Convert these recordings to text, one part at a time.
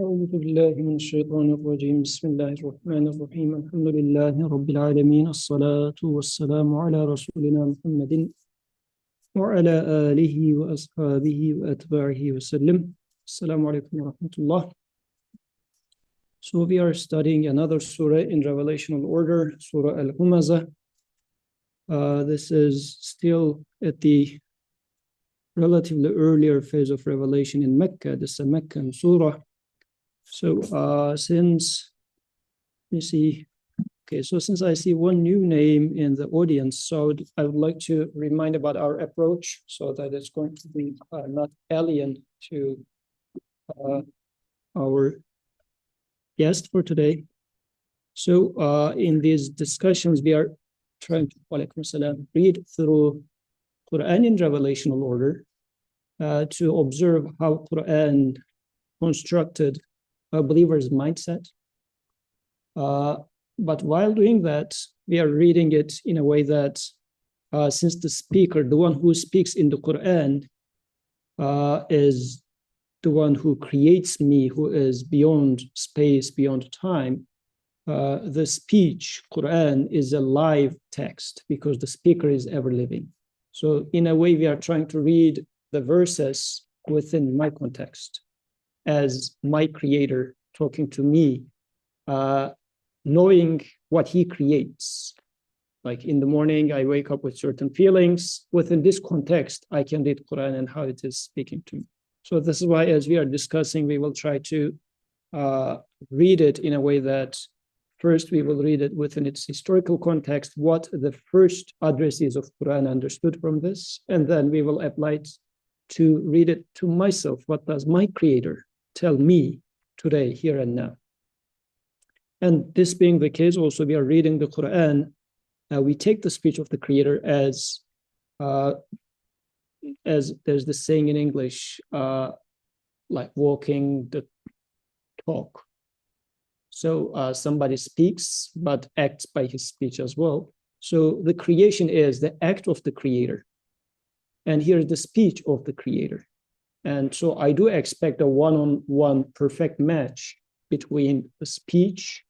أعوذ بالله من الشيطان الرجيم بسم الله الرحمن الرحيم الحمد لله رب العالمين الصلاة والسلام على رسولنا محمد وعلى آله وأصحابه وأتباعه وسلم السلام عليكم ورحمة الله. So we are studying another surah in revelational order, Surah Al-Humazah. This is still at the relatively earlier phase of revelation in Mecca. This is a Meccan surah. So since I see one new name in the audience, so I would like to remind about our approach so that it's going to be not alien to our guest for today. So in these discussions, we are trying to read through Quran in revelational order to observe how Quran constructed a believer's mindset. But while doing that, we are reading it in a way that since the speaker, the one who speaks in the Quran, is the one who creates me, who is beyond space, beyond time, the speech, Quran, is a live text because the speaker is ever living. So in a way, we are trying to read the verses within my context as my creator talking to me, knowing what he creates. Like in the morning, I wake up with certain feelings. Within this context, I can read Quran and how it is speaking to me. So this is why, as we are discussing, we will try to read it in a way that first we will read it within its historical context, what the first addressees of Quran understood from this, and then we will apply it to read it to myself. What does my creator tell me today, here and now? And this being the case, also we are reading the Quran. We take the speech of the Creator as there's this saying in English, like walking the talk. So somebody speaks, but acts by his speech as well. So the creation is the act of the Creator. And here's the speech of the Creator. And so I do expect a one-on-one perfect match between the speech,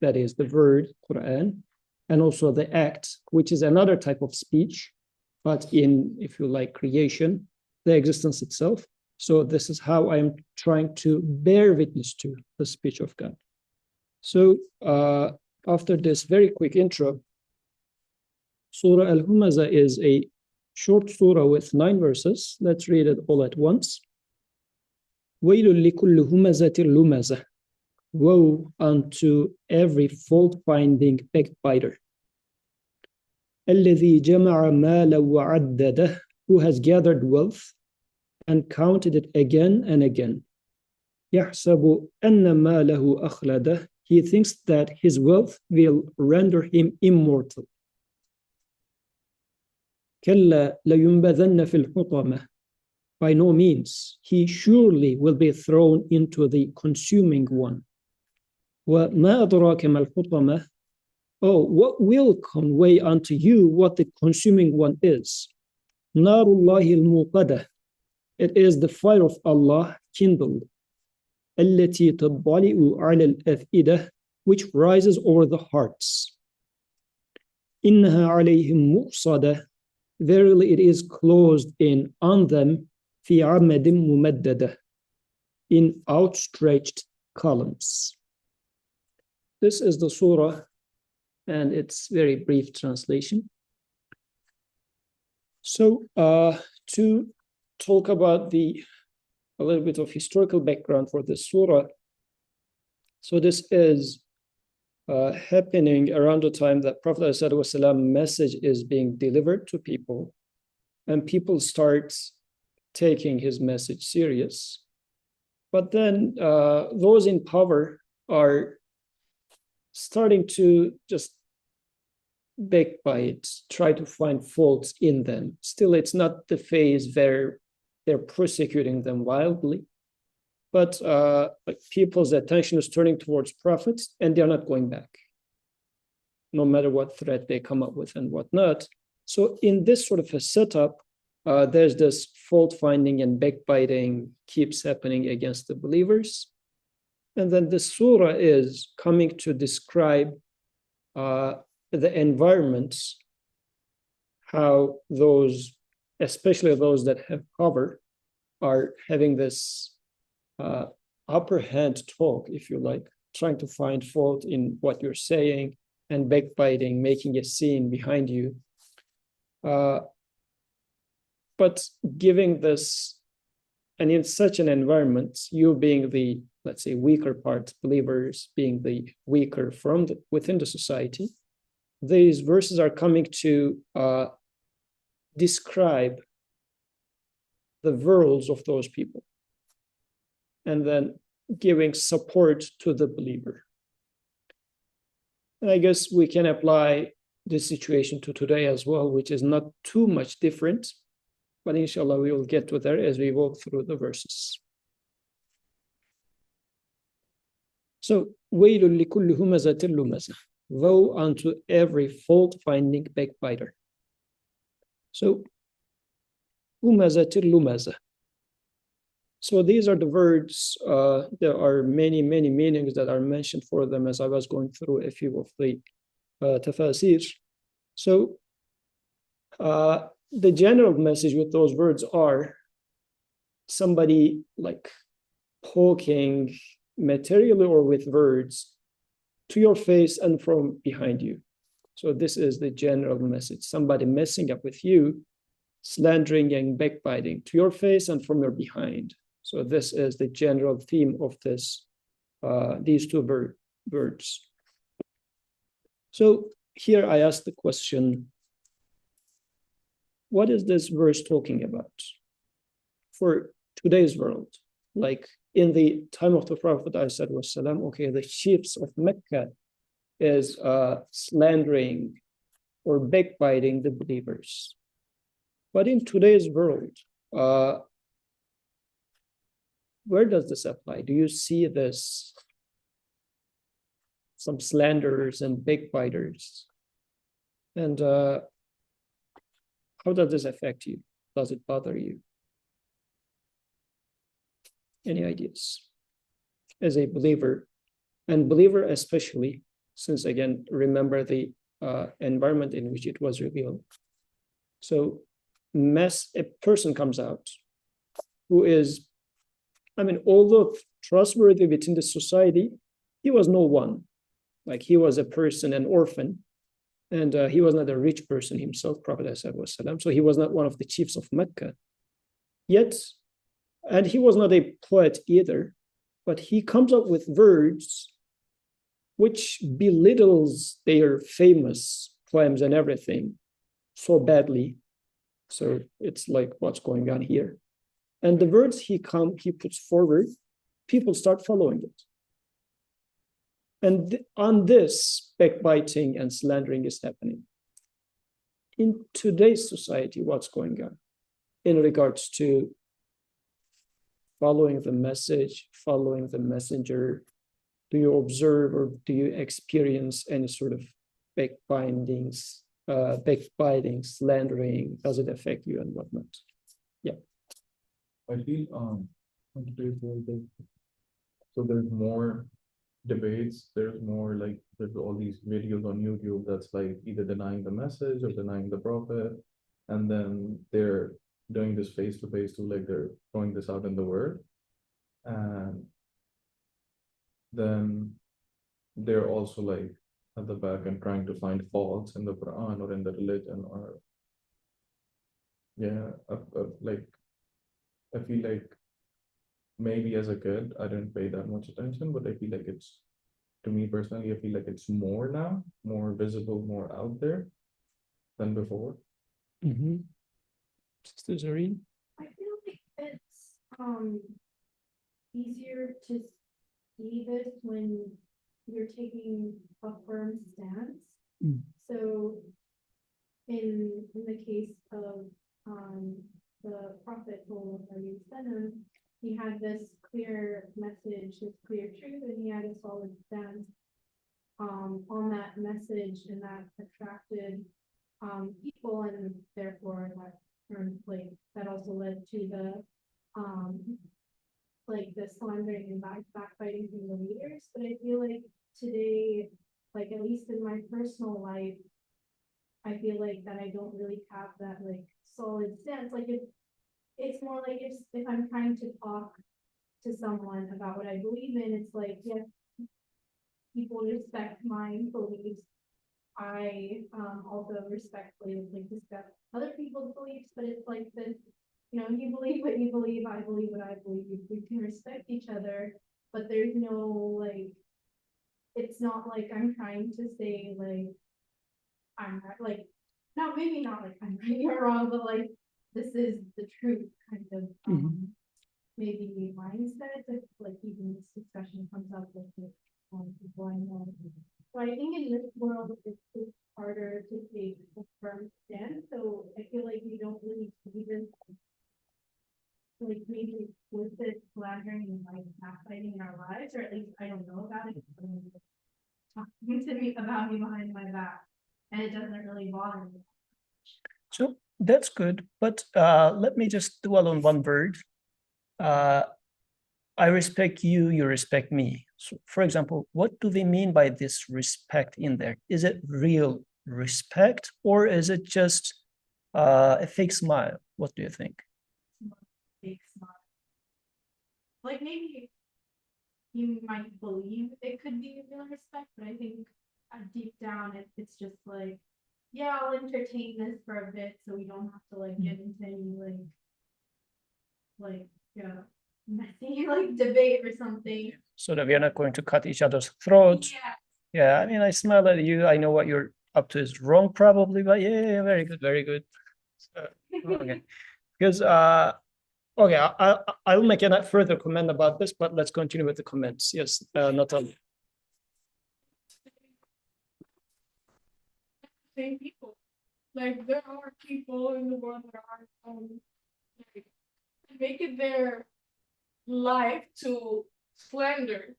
that is the word, Quran, and also the act, which is another type of speech, but in, if you like, creation, the existence itself. So this is how I'm trying to bear witness to the speech of God. So after this very quick intro, Surah Al-Humazah is a short surah with 9 verses. Let's read it all at once. وَيْلٌ لِكُلِّ هُمَزَةٍ لُمَزَةٍ. Woe unto every fault-finding backbiter. الَّذِي جَمَعَ مَالًا وَعَدَّدَهُ. Who has gathered wealth and counted it again and again. يَحْسَبُ أَنَّ مَالَهُ أَخْلَدَهُ. He thinks that his wealth will render him immortal. كَلَّا لَيُنْبَذَنَّ فِي الْحُطَمَةِ. By no means, he surely will be thrown into the consuming one. وَمَا أَدْرَاكَ مَا الْحُطَمَةِ. Oh, what will convey unto you what the consuming one is? نَارُ اللَّهِ الْمُوقَدَةِ. It is the fire of Allah kindled. الَّتِي تَطَّلِعُ عَلَى الْأَفْئِدَةِ. Which rises over the hearts. إِنَّهَا عَلَيْهِمْ مُؤْصَدَةِ. Verily it is closed in on them, فِي عَمَدٍ مُمَدَّدَةٍ. In outstretched columns. This is the surah and its very brief translation. So to talk about a little bit of historical background for this surah. So this is happening around the time that Prophet ﷺ message is being delivered to people, and people start taking his message serious. But then those in power are starting to just backbite, try to find faults in them. Still, it's not the phase where they're persecuting them wildly, but people's attention is turning towards prophets, and they're not going back, no matter what threat they come up with and whatnot. So in this sort of a setup, there's this fault finding and backbiting keeps happening against the believers. And then the surah is coming to describe the environments, how those, especially those that have cover, are having this upper hand talk, if you like, trying to find fault in what you're saying and backbiting, making a scene behind you. But giving this, and in such an environment, you being the, let's say, weaker part, believers being the weaker from within the society, these verses are coming to describe the worlds of those people, and then giving support to the believer. And I guess we can apply this situation to today as well, which is not too much different, but inshallah we will get to there as we walk through the verses. So, وَيْلٌ لِكُلِّ هُمَزَةٍ لُمَزَةٍ, woe unto every fault-finding backbiter. So, Humazah Lumazah. So these are the words. There are many, many meanings that are mentioned for them as I was going through a few of the tafasir. So the general message with those words are somebody like poking materially or with words to your face and from behind you. So this is the general message. Somebody messing up with you, slandering and backbiting to your face and from your behind. So this is the general theme of this, these two words. So here I ask the question, what is this verse talking about for today's world? Like in the time of the Prophet, I said, wassalam, okay, the chiefs of Mecca is slandering or backbiting the believers. But in today's world, where does this apply? Do you see this, some slanderers and backbiters? And how does this affect you? Does it bother you? Any ideas? As a believer, and believer especially, since again, remember the environment in which it was revealed. So a person comes out who is, I mean, although trustworthy within the society, he was no one. Like he was a person, an orphan, and he was not a rich person himself, Prophet ﷺ. So he was not one of the chiefs of Mecca. Yet, and he was not a poet either, but he comes up with words which belittles their famous poems and everything so badly. So it's like, what's going on here? And the words he puts forward, people start following it. And on this, backbiting and slandering is happening. In today's society, what's going on in regards to following the message, following the messenger? Do you observe or do you experience any sort of backbiting, slandering? Does it affect you and whatnot? Yeah. I feel so there's more debates, there's more like there's all these videos on YouTube that's like either denying the message or denying the prophet, and then they're doing this face to face too, like they're throwing this out in the world, and then they're also like at the back and trying to find faults in the Quran or in the religion or yeah, like I feel like maybe as a kid I didn't pay that much attention, but I feel like it's, to me personally, I feel like it's more now, more visible, more out there than before. Mm-hmm. Sister Zareen? I feel like it's easier to see this when you're taking a firm stance. Mm. So in the case of the Prophet, he had this clear message, this clear truth, and he had a solid stance on that message, and that attracted people, and therefore that also led to the like the slandering and backbiting from the leaders, but I feel like today, like at least in my personal life, I feel like that I don't really have that like solid stance. Like if it's more like if I'm trying to talk to someone about what I believe in, it's like, yes, people respect my beliefs. I also respectfully like discuss other people's beliefs, but it's like this, you believe what you believe, I believe what I believe. We can respect each other, but there's no like, it's not like I'm trying to say like I'm right, like, no, maybe not like I'm right or wrong, but like this is the truth kind of maybe mindset if like even this discussion comes up with people I know. So I think in this world it's harder to take a firm stand. So I feel like we don't really see this like maybe explicit slandering and like backbiting in our lives, or at least I don't know about it. Someone talking to me about me behind my back, and it doesn't really bother me. So that's good, but let me just dwell on one word. I respect you, you respect me. So, for example, what do they mean by this respect in there? Is it real respect, or is it just a fake smile? What do you think? Fake smile. Like maybe you might believe it could be real respect, but I think deep down it's just like, yeah, I'll entertain this for a bit so we don't have to like get into any yeah, messy like debate or something. So that we are not going to cut each other's throats. Yeah. Yeah, I mean, I smile at you. I know what you're up to is wrong, probably, but yeah, very good, very good. Okay, because okay, I'll make a further comment about this, but let's continue with the comments. Yes, Natalia. Same people. Like there are people in the world that are like make it their life to slander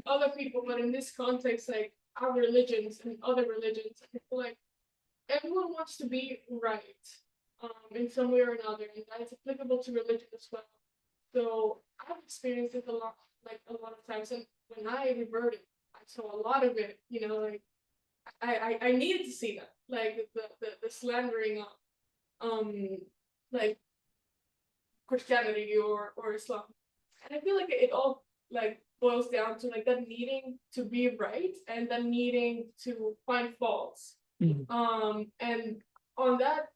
other people, but in this context, like our religions and other religions, I feel like everyone wants to be right in some way or another, and that is applicable to religion as well. So I've experienced it a lot of times, and when I reverted, I saw a lot of it. Like I needed to see that, like the slandering of like Christianity or Islam, and I feel like it all like boils down to like that needing to be right and then needing to find faults. And on that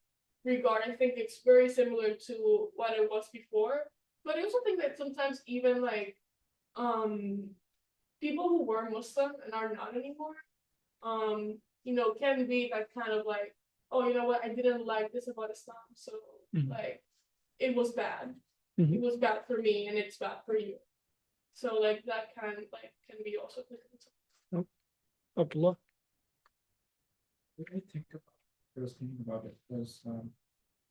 regard, I think it's very similar to what it was before. But I also think that sometimes even like people who were Muslim and are not anymore, can be that kind of like, oh, you know what, I didn't like this about Islam, so like it was bad. It was bad for me and it's bad for you. So like that kind of like can be also applicable. Abdullah. What I think about, I was thinking about it was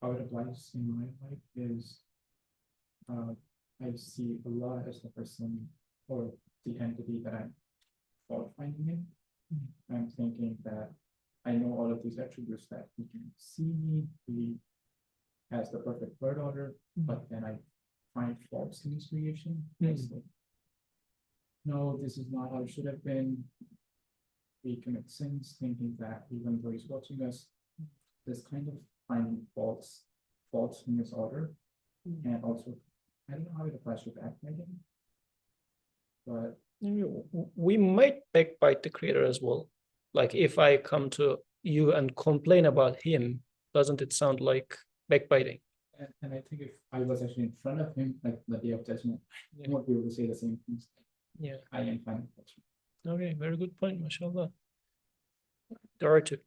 how it applies in my life is I see Allah as the person or the entity that I'm fault finding in. I'm thinking that I know all of these attributes that He can see me, He has the perfect word order, but then I find faults in His creation. I say, no, this is not how it should have been. We commit sins thinking that even though He's watching us, this kind of finding faults in His order. And also, I don't know how it applies to backbiting, but we might backbite the Creator as well. Like if I come to you and complain about Him, doesn't it sound like backbiting? and I think if I was actually in front of Him, like the day of judgment, I won't be able to say the same things. Yeah. I am finding faults. Okay, very good point, mashallah. There are two.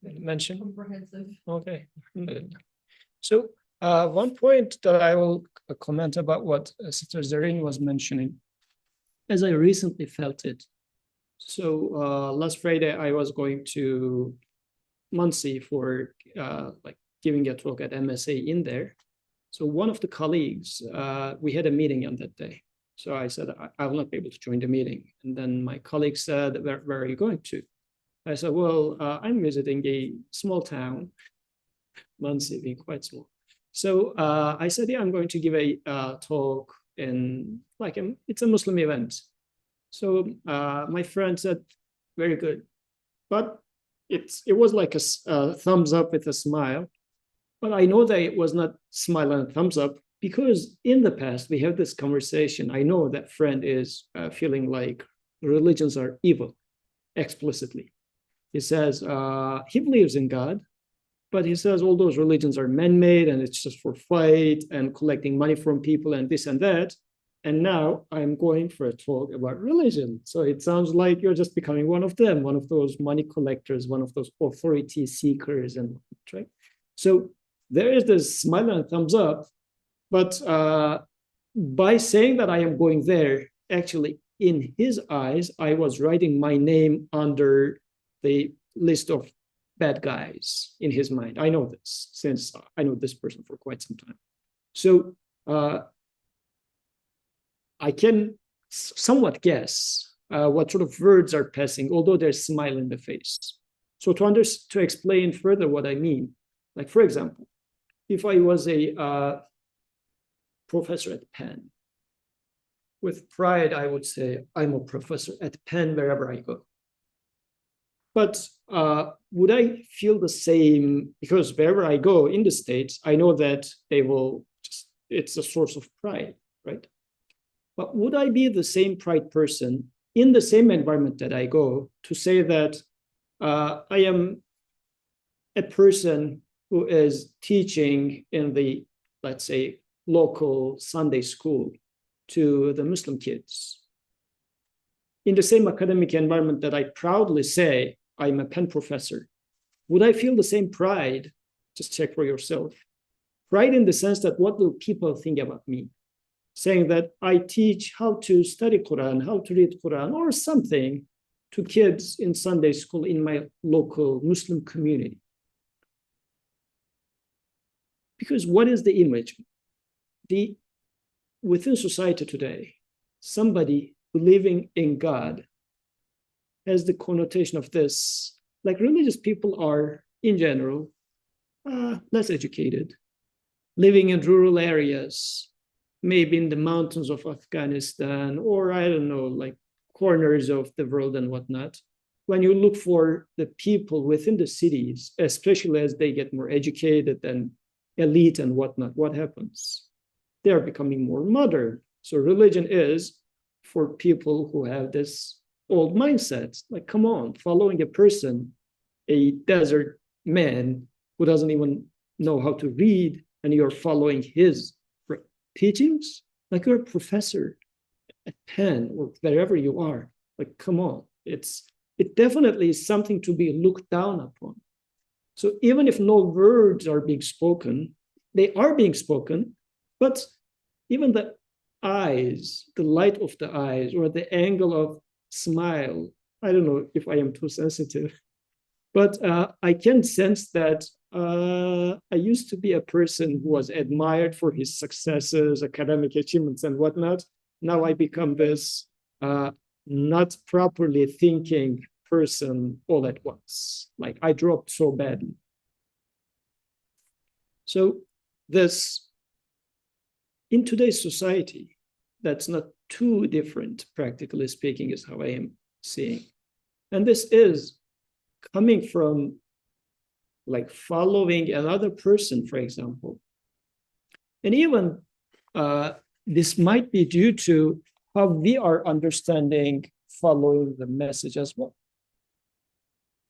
Mention. Comprehensive. Okay. So one point that I will comment about what Sister Zareen was mentioning, as I recently felt it. So last Friday I was going to Muncie for like giving a talk at MSA in there. So one of the colleagues, we had a meeting on that day. So I said, I will not be able to join the meeting. And then my colleague said, where are you going to? I said, well, I'm visiting a small town, Muncie being quite small. So I said, yeah, I'm going to give a talk in it's a Muslim event. So my friend said, very good, but it was like a thumbs up with a smile. But I know that it was not smile and thumbs up because in the past we have this conversation. I know that friend is feeling like religions are evil explicitly. He says he believes in God, but he says all those religions are man-made and it's just for fight and collecting money from people and this and that. And now I'm going for a talk about religion. So it sounds like you're just becoming one of them, one of those money collectors, one of those authority seekers, and right. So there is this smile and thumbs up, but by saying that I am going there, actually in his eyes, I was writing my name under the list of bad guys in his mind. I know this since I know this person for quite some time. So I can somewhat guess what sort of words are passing, although there's a smile in the face. So to explain further what I mean, like for example, if I was a professor at Penn, with pride, I would say I'm a professor at Penn wherever I go. But would I feel the same? Because wherever I go in the States, I know that they will it's a source of pride, right? But would I be the same pride person in the same environment that I go to say that I am a person who is teaching in the, let's say, local Sunday school to the Muslim kids? In the same academic environment that I proudly say I'm a Penn professor, would I feel the same pride? Just check for yourself. Pride in the sense that what will people think about me? Saying that I teach how to study Quran, how to read Quran, or something to kids in Sunday school in my local Muslim community. Because what is the image? Within society today, somebody believing in God has the connotation of this, like religious people are, in general, less educated, living in rural areas, maybe in the mountains of Afghanistan, or I don't know, like corners of the world and whatnot. When you look for the people within the cities, especially as they get more educated and elite and whatnot, what happens? They are becoming more modern. So religion is for people who have this old mindset. Like, come on, following a person, a desert man who doesn't even know how to read, and you're following his teachings, like you're a professor at Penn or wherever you are. Like, come on, it definitely is something to be looked down upon. So even if no words are being spoken, they are being spoken, but even the eyes, the light of the eyes, or the angle of smile, I don't know if I am too sensitive, but I can sense that I used to be a person who was admired for his successes, academic achievements, and whatnot. Now I become this not properly thinking person all at once. Like I dropped so badly. So this, in today's society, that's not too different, practically speaking, is how I am seeing. And this is coming from like following another person, for example. And even this might be due to how we are understanding following the message as well.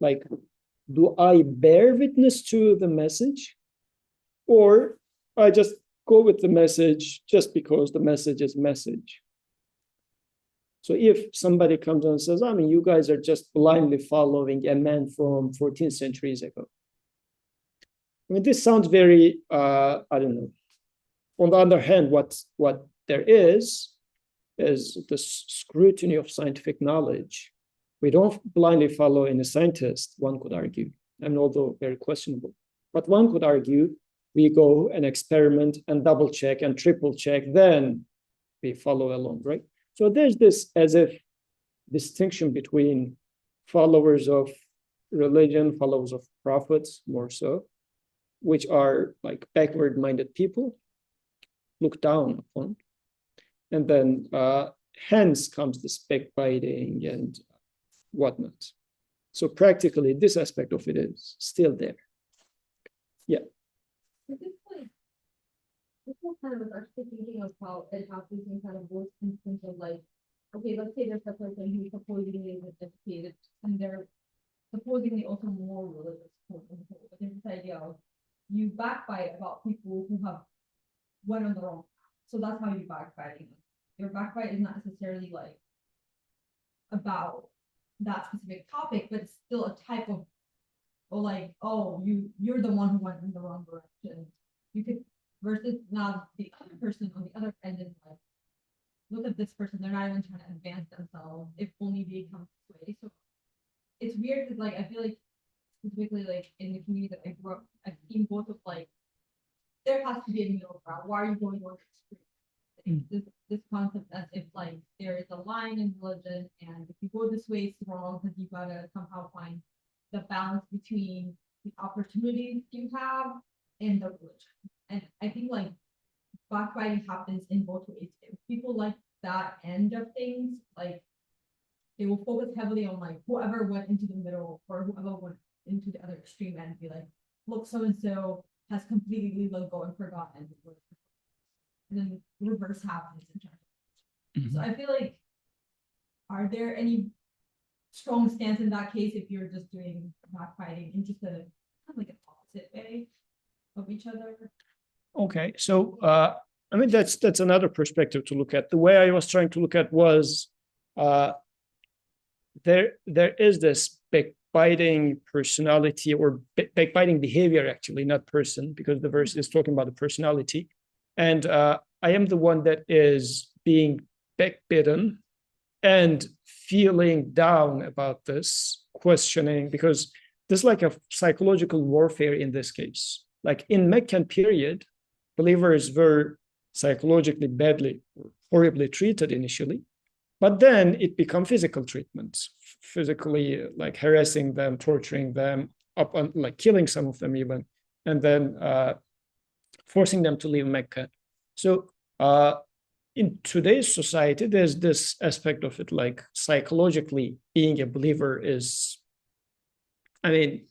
Like, do I bear witness to the message? Or I just go with the message just because the message is message? So if somebody comes and says, I mean, you guys are just blindly following a man from 14 centuries ago. I mean, this sounds very, I don't know. On the other hand, what there is the scrutiny of scientific knowledge. We don't blindly follow any scientist, one could argue, and although very questionable. But one could argue we go and experiment and double check and triple check, then we follow along, right? So there's this as if distinction between followers of religion, followers of prophets, more so, which are like backward-minded people, looked down upon. And then hence comes this backbiting and whatnot. So practically, this aspect of it is still there. Yeah. At this point, this whole kind of actually thinking of how it happens in kind of both instances of like, okay, let's say there's a person who supposedly is educated and they're supposedly also more religious, quote unquote. But there's this idea of you backbite about people who have went on the wrong path. So that's how you backbiting. Your backbite is not necessarily like about that specific topic, but it's still a type of, or like, oh, you're the one who went in the wrong direction. You could, versus now the other person on the other end is like, look at this person, they're not even trying to advance themselves, if only they come this way. So it's weird because like I feel like specifically like in the community that I grew up, I've seen both of like there has to be a middle ground. Why are you going on this concept as if like there is a line in religion and if you go this way it's wrong because you gotta somehow find the balance between the opportunities you have and the religion. And I think like backbiting happens in both ways. If people like that end of things, like they will focus heavily on like whoever went into the middle or whoever went into the other extreme and be like, look, so and so has completely let go and forgotten. And then reverse happens in terms. So I feel like, are there any strong stance in that case if you're just doing backbiting in just a kind of like an opposite way of each other? Okay, so I mean that's another perspective to look at. The way I was trying to look at was there is this backbiting personality or backbiting behavior, actually, not person, because the verse is talking about the personality. And I am the one that is being backbitten and feeling down about this, questioning, because there's like a psychological warfare in this case. Like in Meccan period, believers were psychologically badly, horribly treated initially, but then it became physical treatments, physically like harassing them, torturing them, up on like killing some of them even, and then forcing them to leave Mecca. So in today's society, there's this aspect of it, like psychologically being a believer is, I mean,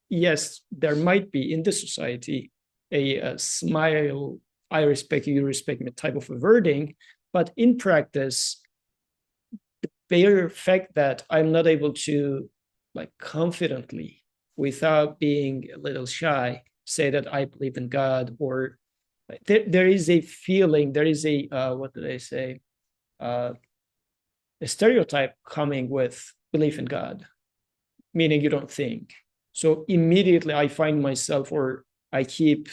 yes, there might be in this society a smile, I respect you, you respect me type of a wording, but in practice, the bare fact that I'm not able to like confidently, without being a little shy, say that I believe in God, or there is a feeling, there is a, what did I say? A stereotype coming with belief in God, meaning you don't think. So immediately I find myself, or I keep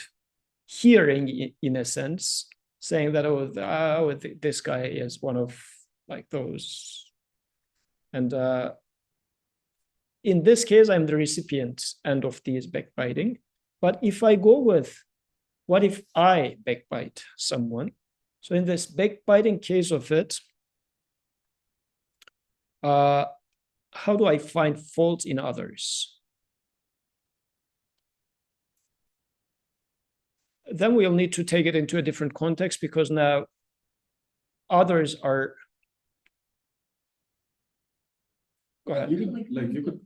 hearing in a sense, saying that, oh, this guy is one of like those. And in this case, I'm the recipient end of these backbiting. But if I go with, what if I backbite someone? So in this backbiting case of it, how do I find fault in others? Then we'll need to take it into a different context, because now others are. Go ahead. You could, like, you could.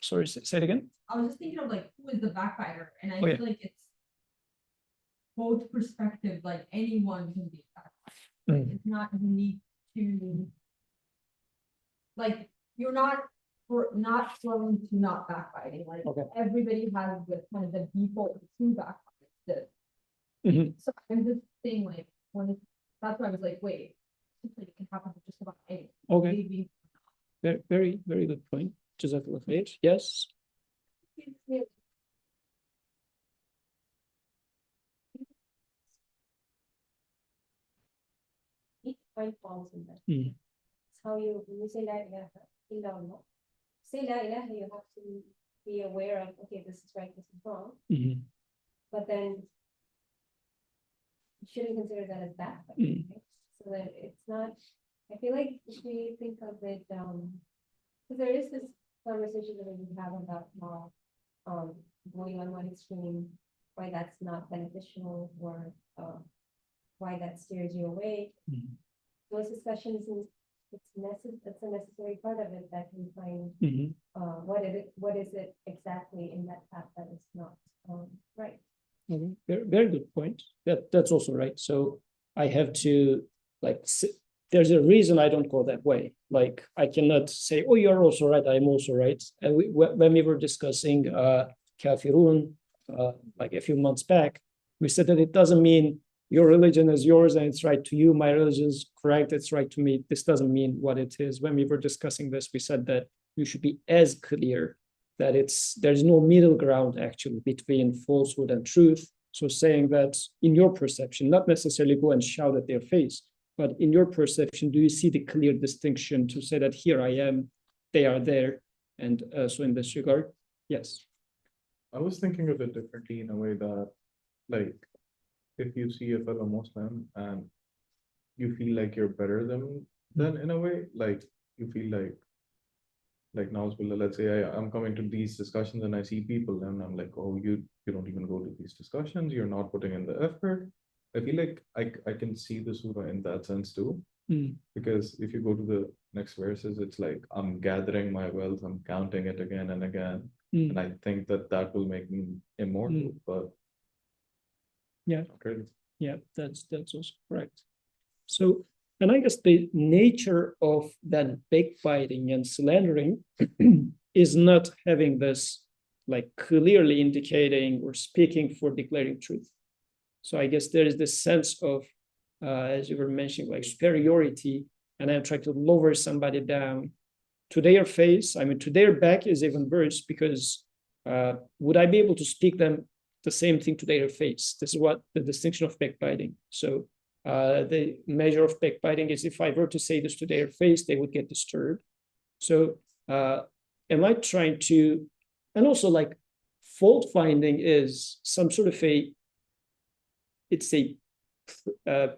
Sorry, say it again. I was just thinking of like who is the backbiter, and I Oh, yeah. feel like it's both perspective. Like anyone can be a backbiter. It's not unique to like you're not prone to not backbiting. Like Okay. everybody has the kind of the default to backbite. Mhm. So I'm just saying like that's why I was like, wait, it can happen to just about anything. Okay. Maybe Very, very good point. Jazakallah khair. Yes. Each point falls in that. Mm. How when you say la ilaha illallah, say la ilaha, you have to be aware of, okay, this is right, this is wrong, Mhm. but then you shouldn't consider that as bad. Mm. Right? So that it's not, I feel like if we think of it, because there is this conversation that we have about how steers you away. Mhm. Those discussions, that's a necessary part of it, that you find, Mhm. what is it exactly in that path that is not, right. Okay, very good point. That's also right. So I have to there's a reason I don't go that way. Like I cannot say, oh, you're also right, I'm also right. And when we were discussing kafirun like a few months back, we said that it doesn't mean your religion is yours and it's right to you, my religion is correct, it's right to me. This doesn't mean what it is. When we were discussing this, we said that you should be as clear that there's no middle ground actually between falsehood and truth. So saying that in your perception, not necessarily go and shout at their face, but in your perception, do you see the clear distinction to say that here I am, they are there? And so in this regard, yes. I was thinking of it differently in a way that, like, if you see a fellow Muslim and you feel like you're better than them in a way, like you feel like now, let's say I'm coming to these discussions and I see people and I'm like, oh, you don't even go to these discussions, you're not putting in the effort. I feel like I can see the surah in that sense too. Mm. Because if you go to the next verses, it's like I'm gathering my wealth, I'm counting it again and again. Mm. And I think that will make me immortal, but Yeah. okay. Yeah, that's also correct. So, and I guess the nature of that backbiting and slandering is not having this like clearly indicating or speaking for declaring truth. So I guess there is this sense of, as you were mentioning, like superiority, and I'm trying to lower somebody down to their face. I mean, to their back is even worse because would I be able to speak them the same thing to their face? This is what the distinction of backbiting. So the measure of backbiting is if I were to say this to their face, they would get disturbed. So am I trying to, and also like fault finding is some sort of it's a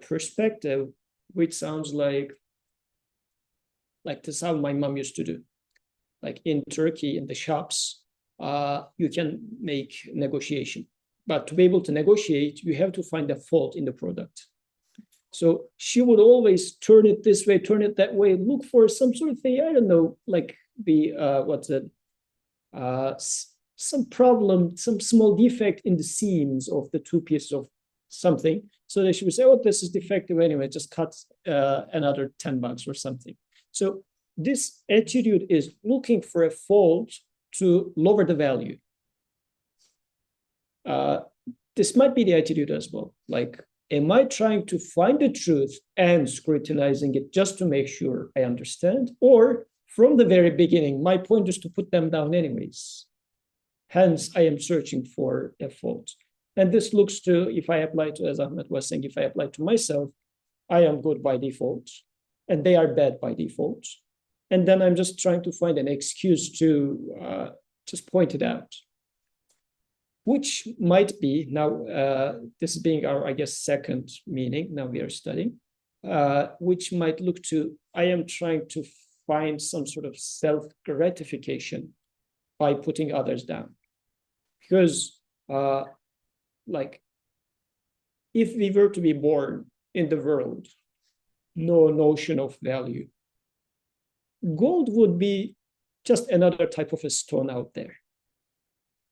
perspective which sounds like this is how my mom used to do. Like in Turkey, in the shops, you can make negotiation. But to be able to negotiate, you have to find a fault in the product. So she would always turn it this way, turn it that way, look for some sort of thing, I don't know, like some problem, some small defect in the seams of the two pieces of something. So that she would say, oh, this is defective anyway, just cut another $10 or something. So this attitude is looking for a fault to lower the value. This might be the attitude as well. Like, am I trying to find the truth and scrutinizing it just to make sure I understand? Or from the very beginning, my point is to put them down anyways. Hence, I am searching for a fault. And this looks to, if I apply to, as Ahmed was saying, if I apply to myself, I am good by default, and they are bad by default. And then I'm just trying to find an excuse to just point it out. Which might be, now this being our, I guess, second meaning, now we are studying, which might look to, I am trying to find some sort of self-gratification by putting others down. Because like, if we were to be born in the world, no notion of value, gold would be just another type of a stone out there.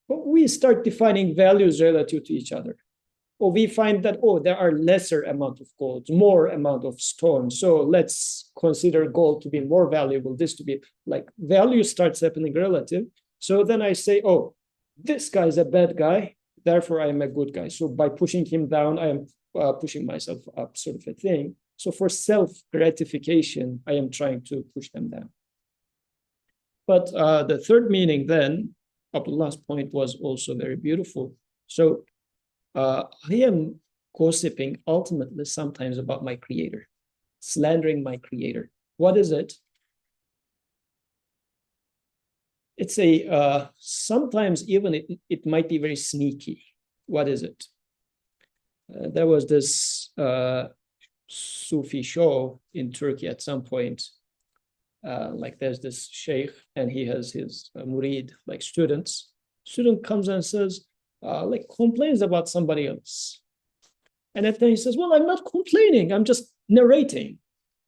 But we start defining values relative to each other. Or we find that, oh, there are lesser amount of gold, more amount of stone. So let's consider gold to be more valuable, this to be like value starts happening relative. So then I say, oh, this guy is a bad guy, therefore I am a good guy. So by pushing him down, I am pushing myself up, sort of a thing. So for self-gratification, I am trying to push them down. But the third meaning then, Abdullah's point was also very beautiful. So I am gossiping ultimately sometimes about my creator, slandering my creator. What is it? It's a, sometimes even it might be very sneaky. What is it? There was this Sufi show in Turkey at some point. Like there's this sheikh and he has his murid, like students. Student comes and says, like complains about somebody else. And then he says, well, I'm not complaining, I'm just narrating.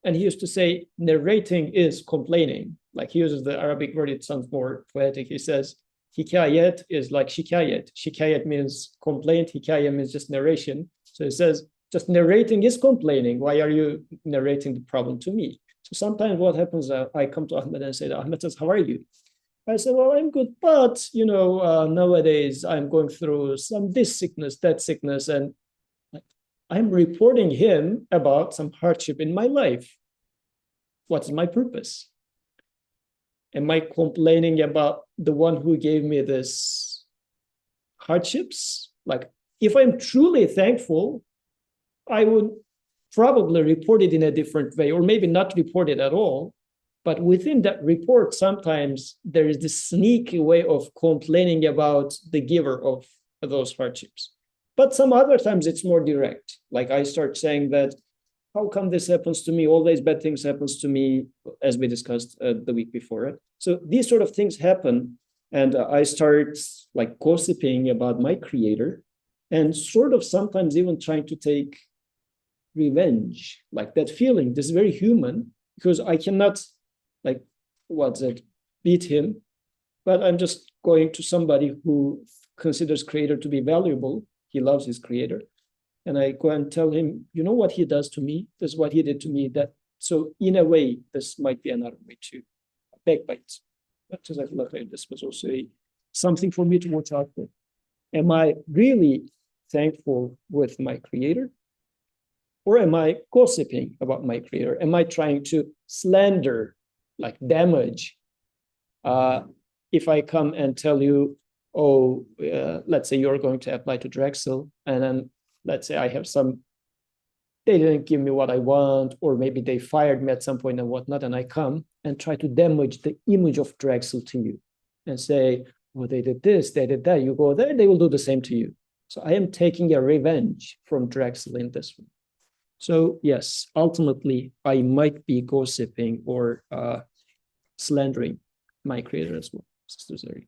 And he used to say, narrating is complaining. Like he uses the Arabic word, it sounds more poetic. He says, hikayet is like shikayet. Shikayet means complaint, hikayet means just narration. So he says, just narrating is complaining. Why are you narrating the problem to me? So sometimes what happens, I come to Ahmed and say, Ahmed says, how are you? I said, well, I'm good, but nowadays I'm going through this sickness, that sickness, and I'm reporting him about some hardship in my life. What's my purpose? Am I complaining about the one who gave me this hardships? Like, if I'm truly thankful, I would probably report it in a different way, or maybe not report it at all. But within that report, sometimes there is this sneaky way of complaining about the giver of those hardships. But some other times it's more direct. Like I start saying that, how come this happens to me? Always bad things happens to me, as we discussed the week before. Right? So these sort of things happen. And I start like gossiping about my creator and sort of sometimes even trying to take revenge, like that feeling. This is very human because I cannot beat him, but I'm just going to somebody who considers creator to be valuable. He loves his creator. And I go and tell him, you know what he does to me? This is what he did to me. So in a way, this might be another way to backbite. This was also something for me to watch out for. Am I really thankful with my creator? Or am I gossiping about my creator? Am I trying to slander, like damage? If I come and tell you, let's say you're going to apply to Drexel, and then let's say I have they didn't give me what I want, or maybe they fired me at some point and whatnot, and I come and try to damage the image of Drexel to you and say, well, they did this, they did that, you go there, they will do the same to you. So I am taking a revenge from Drexel in this one. So yes, ultimately, I might be gossiping or slandering my creator as well, Sister Zari.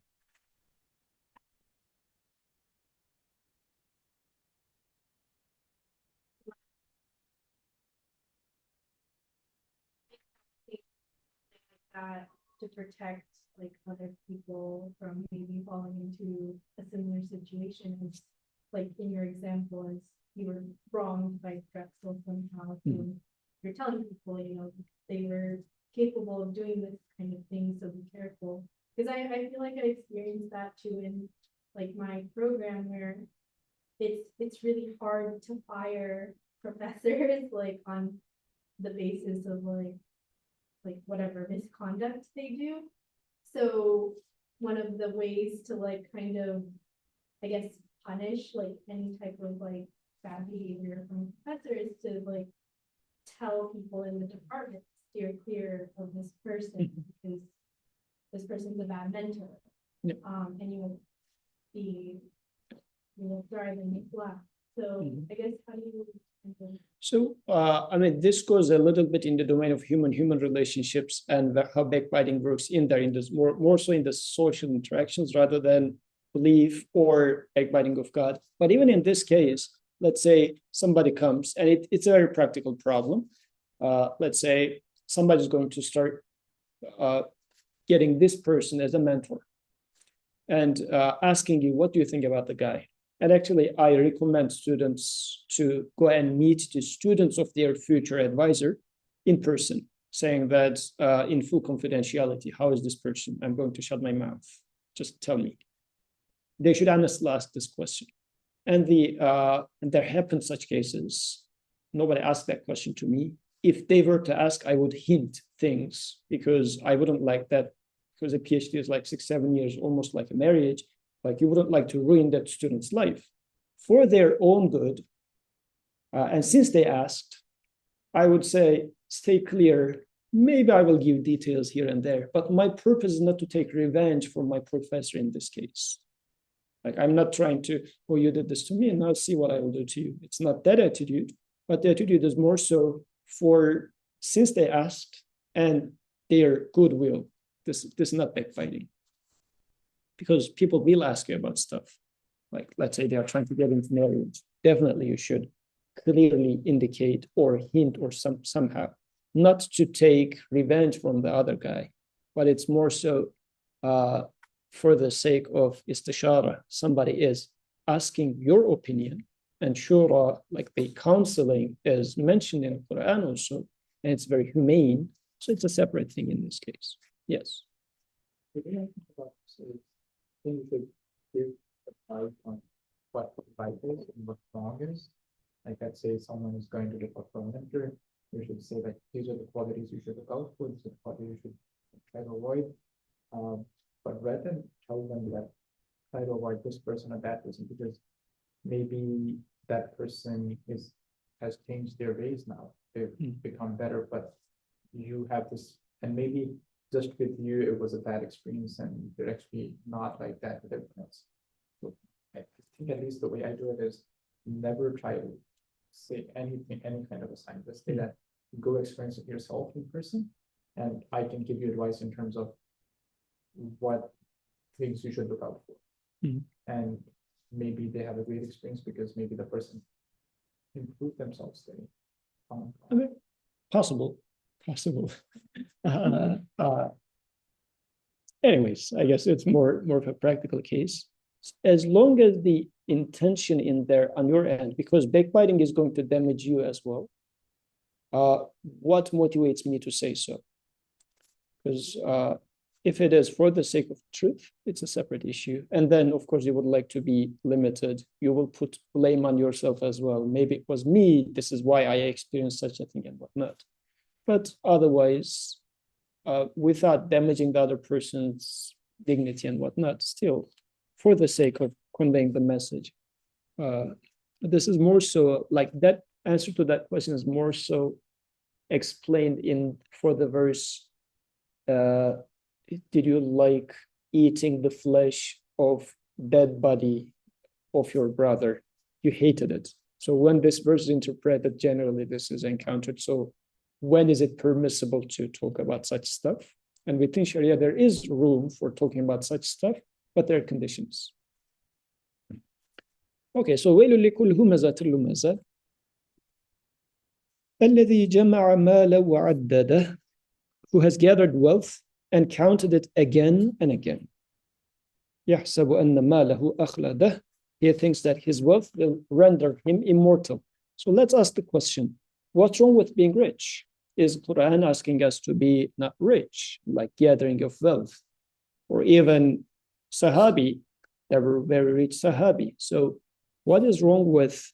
That to protect like other people from maybe falling into a similar situation as like in your example, as you were wronged by Drexel somehow. So you're telling people, they were capable of doing this kind of thing, so be careful. Because I feel like I experienced that too in like my program where it's really hard to fire professors like on the basis of like whatever misconduct they do. So one of the ways to like kind of, I guess, punish like any type of like bad behavior from professors to like tell people in the department, steer clear of this person because this person's a bad mentor. Yeah. And you will be driving me flat. So I guess how do you So, this goes a little bit in the domain of human relationships and how backbiting works in there, in this more so in the social interactions rather than belief or backbiting of God. But even in this case, let's say somebody comes and it's a very practical problem. Let's say somebody's going to start getting this person as a mentor and asking you, what do you think about the guy? And actually, I recommend students to go and meet the students of their future advisor in person, saying that in full confidentiality, how is this person? I'm going to shut my mouth. Just tell me. They should honestly ask this question. And there happen such cases. Nobody asked that question to me. If they were to ask, I would hint things because I wouldn't like that, because a PhD is like 6-7 years, almost like a marriage. Like you wouldn't like to ruin that student's life for their own good. And since they asked, I would say, stay clear. Maybe I will give details here and there, but my purpose is not to take revenge for my professor in this case. Like I'm not trying to, oh, you did this to me and now see what I will do to you. It's not that attitude, but the attitude is more so for, since they asked and their goodwill, this is not backbiting. Because people will ask you about stuff. Like, let's say they are trying to get into marriage. Definitely you should clearly indicate or hint or somehow, not to take revenge from the other guy, but it's more so for the sake of istishara. Somebody is asking your opinion, and shura, like the counseling, is mentioned in the Quran also, and it's very humane. So it's a separate thing in this case. Yes. The way I think about this is, I think we should give advice on what right is and what wrong is. Like, let's say someone is going to look up for a mentor, you should say like, these are the qualities you should look out for, these are the qualities you should try to avoid. But rather than tell them that try to avoid this person or that person, because maybe that person has changed their ways now. They've become better, but you have this, and maybe just with you, it was a bad experience and they're actually not like that with everyone else. So I think at least the way I do it is never try to say anything, any kind of a sign. Just say that go experience it yourself in person, and I can give you advice in terms of what things you should look out for. And maybe they have a great experience because maybe the person improved themselves there. I mean, possible. Anyways, I guess it's more of a practical case. As long as the intention in there on your end, because backbiting is going to damage you as well. What motivates me to say so? Because if it is for the sake of truth, it's a separate issue. And then, of course, you would like to be limited. You will put blame on yourself as well. Maybe it was me. This is why I experienced such a thing and whatnot. But otherwise, without damaging the other person's dignity and whatnot, still, for the sake of conveying the message. This is more so like that answer to that question is more so explained in for the verse, did you like eating the flesh of dead body of your brother? You hated it. So when this verse is interpreted, generally this is encountered. So when is it permissible to talk about such stuff? And within Sharia, there is room for talking about such stuff, but there are conditions. Okay, so وَيْلٌ لِكُلِّ هُمَزَةٍ لُمَزَةٍ الَّذِي جَمَعَ مَالًا وَعَدَّدَهُ, who has gathered wealth and counted it again and again. يَحْسَبُ أَنَّ مَالَهُ أَخْلَدَهُ, he thinks that his wealth will render him immortal. So let's ask the question, what's wrong with being rich? Is Quran asking us to be not rich, like gathering of wealth? Or even Sahabi, they were very rich Sahabi. So what is wrong with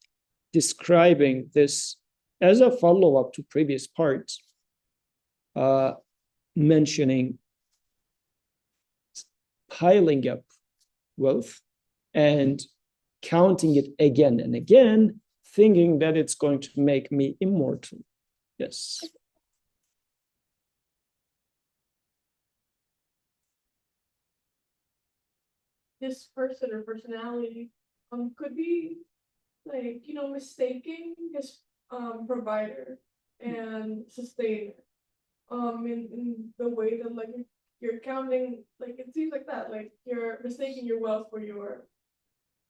describing this as a follow-up to previous parts, mentioning piling up wealth and counting it again and again, thinking that it's going to make me immortal? Yes. This person or personality could be like, mistaking his provider and sustainer in the way that like you're counting, like it seems like that, like you're mistaking your wealth for your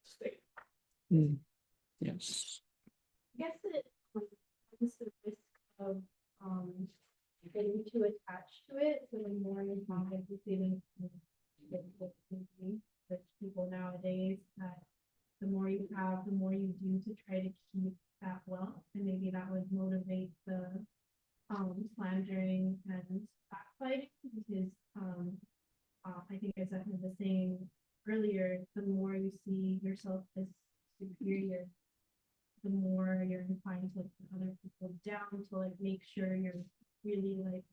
state. Yes. I guess it comes to the risk of getting too attached to it. So the more you have everything with people nowadays, that the more you have, the more you do to try to keep that wealth, and maybe that would motivate the slandering and backbiting, because I think as I was saying earlier, the more you see yourself as superior, the more you're inclined to like put other people down, to like make sure you're really like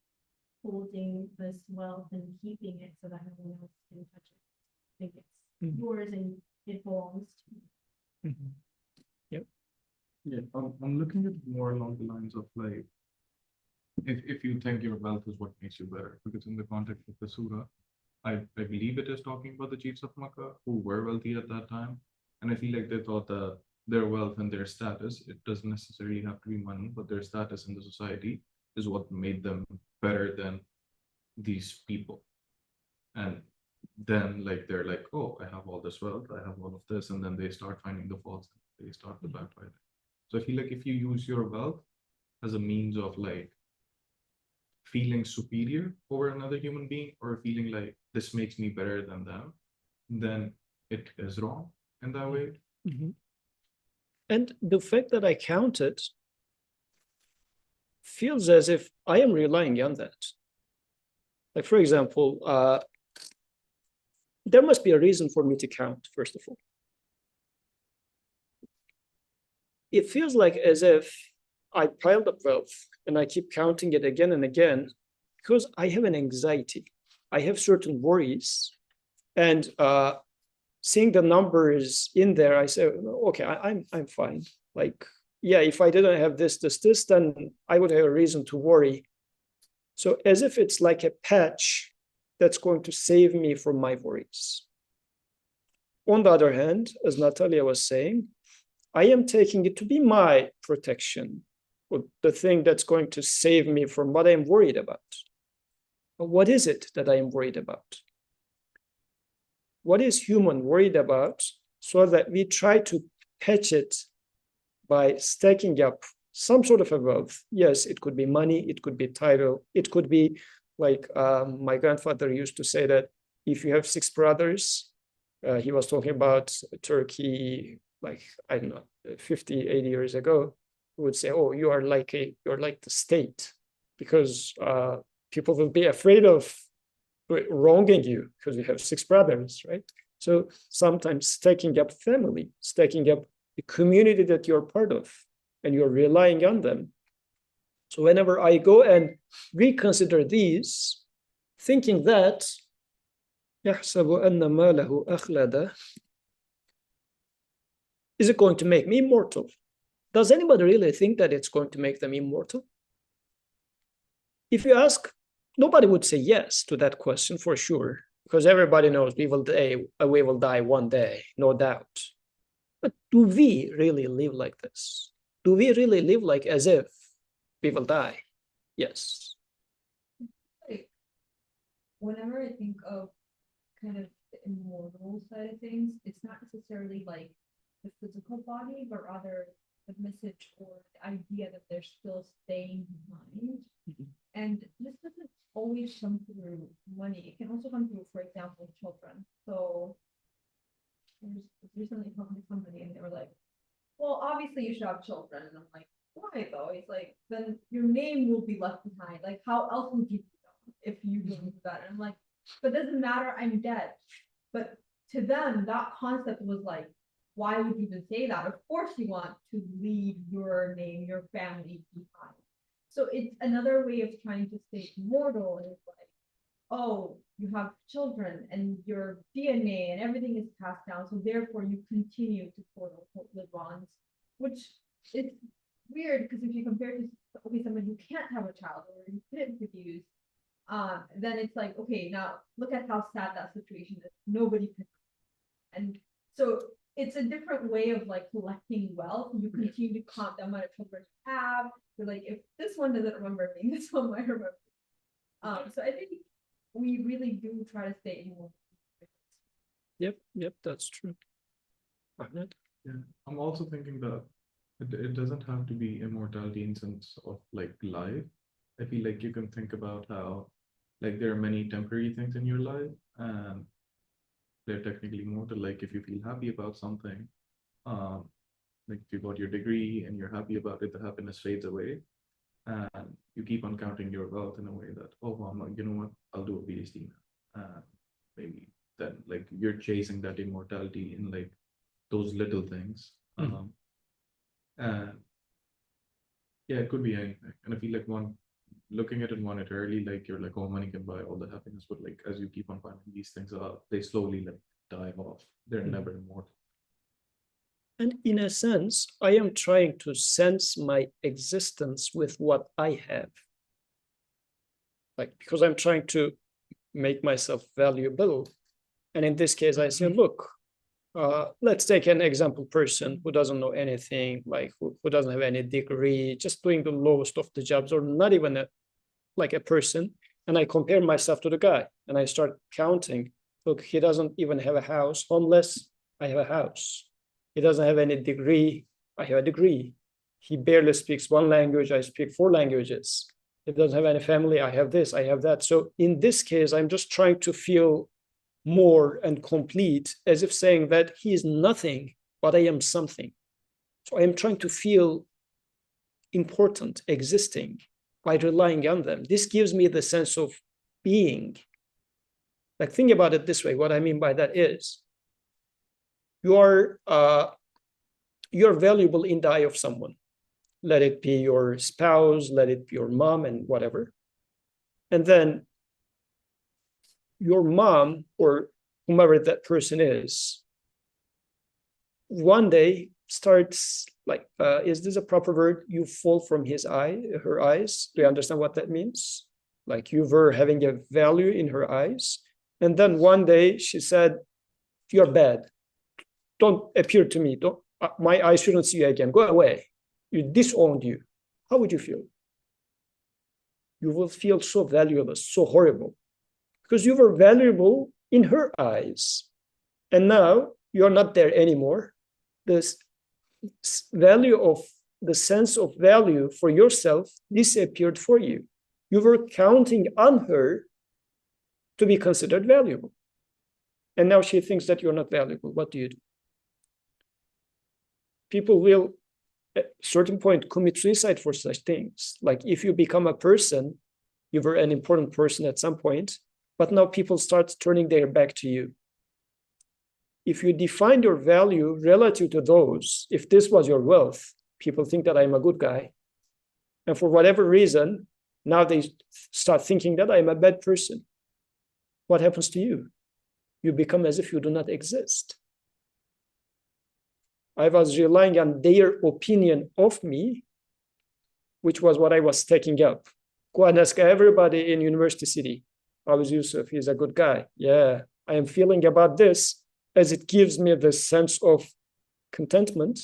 holding this wealth and keeping it so that no one else can touch it. I think it's yours and it belongs to you. Yep. Yeah, I'm looking at it more along the lines of like, if you think your wealth is what makes you better, because in the context of the surah, I believe it is talking about the chiefs of Makkah who were wealthy at that time. And I feel like they thought that their wealth and their status, it doesn't necessarily have to be money, but their status in the society is what made them better than these people. And then like they're like, oh, I have all this wealth, I have all of this, and then they start finding the faults, they start the backbiting. So I feel like if you use your wealth as a means of like feeling superior over another human being or feeling like this makes me better than them, then it is wrong in that way. Mhm. And the fact that I counted feels as if I am relying on that. Like, for example, there must be a reason for me to count, first of all. It feels like as if I piled up wealth and I keep counting it again and again because I have an anxiety. I have certain worries. And seeing the numbers in there, I say, okay, I'm fine. Like, yeah, if I didn't have this, then I would have a reason to worry. So as if it's like a patch that's going to save me from my worries. On the other hand, as Natalia was saying, I am taking it to be my protection, or the thing that's going to save me from what I'm worried about. But what is it that I am worried about? What is human worried about so that we try to patch it by stacking up some sort of a wealth? Yes, it could be money, it could be title, it could be like my grandfather used to say that if you have 6 brothers, he was talking about Turkey, like, I don't know, 50, 80 years ago, who would say, oh, you're like the state, because people will be afraid of wronging you because you have 6 brothers, right? So sometimes stacking up family, stacking up the community that you're part of, and you're relying on them. So whenever I go and reconsider these, thinking that يحسب أن ماله أخلد, is it going to make me immortal? Does anybody really think that it's going to make them immortal? If you ask, nobody would say yes to that question for sure, because everybody knows we will die one day, no doubt. But do we really live like this? Do we really live like as if we will die? Yes. Like, whenever I think of kind of the immortal side of things, it's not necessarily like the physical body, but rather the message or the idea that they're still staying behind. And this doesn't always come through money. It can also come through, for example, children. So I was recently talking to somebody and they were like, well, obviously you should have children. And I'm like, why though? He's like, then your name will be left behind. Like, how else would you be known if you didn't do that? And I'm like, but it doesn't matter, I'm dead. But to them, that concept was like, why would you even say that? Of course you want to leave your name, your family behind. So it's another way of trying to stay immortal. And it's like, oh, you have children and your DNA and everything is passed down. So therefore you continue to quote unquote live on, which is weird because if you compare to someone who can't have a child or you couldn't produce, then it's like, okay, now look at how sad that situation is. Nobody can. And so it's a different way of like collecting wealth. You continue to count the amount of children you have. You're like, if this one doesn't remember me, this one might remember me. So I think we really do try to stay in more. Yep, that's true. Ahmed? Yeah, I'm also thinking that it doesn't have to be immortality in sense of like life. I feel like you can think about how like there are many temporary things in your life and they're technically immortal. Like if you feel happy about something, like if you got your degree and you're happy about it, the happiness fades away. And you keep on counting your wealth in a way that, oh, well, you know what, I'll do a PhD now. Maybe then like you're chasing that immortality in like those little things. And yeah, it could be anything. And I feel like looking at it monetarily, like you're like, oh, money can buy all the happiness, but like as you keep on finding these things out, they slowly like die off. They're never immortal. And in a sense, I am trying to sense my existence with what I have. Like, because I'm trying to make myself valuable. And in this case, I say, look, let's take an example person who doesn't know anything, like who doesn't have any degree, just doing the lowest of the jobs, or not even a person. And I compare myself to the guy and I start counting. Look, he doesn't even have a house. Homeless, I have a house. He doesn't have any degree. I have a degree. He barely speaks one language. I speak 4 languages. He doesn't have any family. I have this, I have that. So in this case, I'm just trying to feel more and complete, as if saying that he is nothing, but I am something. So I am trying to feel important, existing, by relying on them. This gives me the sense of being. Like, think about it this way. What I mean by that is, you're valuable in the eye of someone. Let it be your spouse, let it be your mom, and whatever. And then your mom, or whomever that person is, one day starts like, is this a proper word? You fall from her eyes. Do you understand what that means? Like, you were having a value in her eyes. And then one day she said, you're bad. Don't appear to me. My eyes shouldn't see you again. Go away. You disowned you. How would you feel? You will feel so valueless, so horrible, because you were valuable in her eyes. And now you're not there anymore. This value of the sense of value for yourself disappeared for you. You were counting on her to be considered valuable. And now she thinks that you're not valuable. What do you do? People will, at a certain point, commit suicide for such things. Like, if you become a person, you were an important person at some point, but now people start turning their back to you. If you define your value relative to those, if this was your wealth, people think that I'm a good guy. And for whatever reason, now they start thinking that I'm a bad person. What happens to you? You become as if you do not exist. I was relying on their opinion of me, which was what I was taking up. Go and ask everybody in University City. How is Yusuf? He's a good guy. Yeah, I am feeling about this, as it gives me the sense of contentment,